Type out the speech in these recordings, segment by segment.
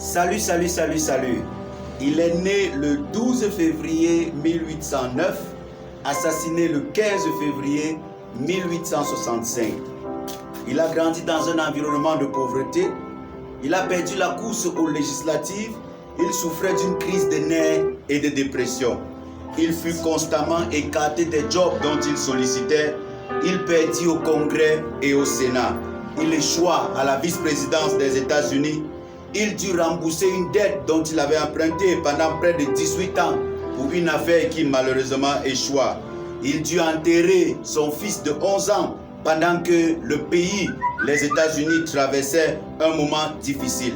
Salut. Il est né le 12 février 1809, assassiné le 15 février 1865. Il a grandi dans un environnement de pauvreté. Il a perdu la course aux législatives. Il souffrait d'une crise de nerfs et de dépression. Il fut constamment écarté des jobs dont il sollicitait. Il perdit au Congrès et au Sénat. Il échoua à la vice-présidence des États-Unis. Il dut rembourser une dette dont il avait emprunté pendant près de 18 ans pour une affaire qui malheureusement échoua. Il dut enterrer son fils de 11 ans pendant que le pays, les États-Unis, traversaient un moment difficile.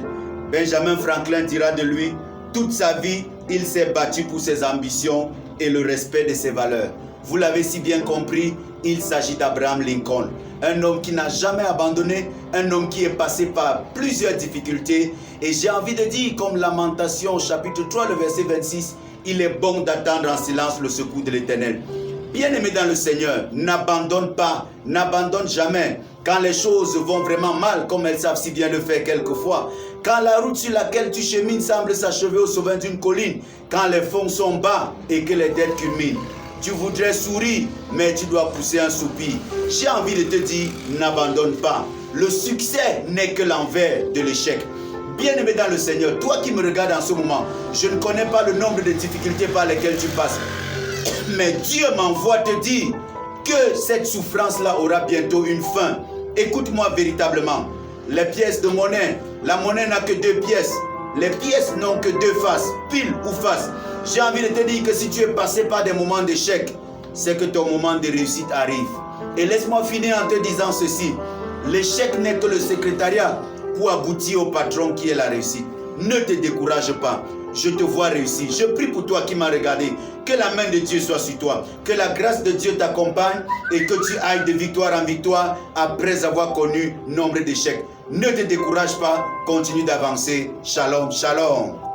Benjamin Franklin dira de lui, toute sa vie, il s'est battu pour ses ambitions et le respect de ses valeurs. Vous l'avez si bien compris, il s'agit d'Abraham Lincoln. Un homme qui n'a jamais abandonné, un homme qui est passé par plusieurs difficultés. Et j'ai envie de dire, comme Lamentation chapitre 3, le verset 26, il est bon d'attendre en silence le secours de l'Éternel. Bien-aimé dans le Seigneur, n'abandonne pas, n'abandonne jamais. Quand les choses vont vraiment mal, comme elles savent si bien le faire quelquefois, quand la route sur laquelle tu chemines semble s'achever au sommet d'une colline, quand les fonds sont bas et que les dettes culminent, tu voudrais sourire, mais tu dois pousser un soupir. J'ai envie de te dire, n'abandonne pas. Le succès n'est que l'envers de l'échec. Bien-aimé dans le Seigneur, toi qui me regardes en ce moment, je ne connais pas le nombre de difficultés par lesquelles tu passes. Mais Dieu m'envoie te dire que cette souffrance-là aura bientôt une fin. Écoute-moi véritablement. Les pièces de monnaie, la monnaie n'a que deux pièces. Les pièces n'ont que deux faces, pile ou face. J'ai envie de te dire que si tu es passé par des moments d'échec, c'est que ton moment de réussite arrive. Et laisse-moi finir en te disant ceci. L'échec n'est que le secrétariat pour aboutir au patron qui est la réussite. Ne te décourage pas. Je te vois réussir. Je prie pour toi qui m'as regardé. Que la main de Dieu soit sur toi. Que la grâce de Dieu t'accompagne et que tu ailles de victoire en victoire après avoir connu nombre d'échecs. Ne te décourage pas. Continue d'avancer. Shalom, shalom.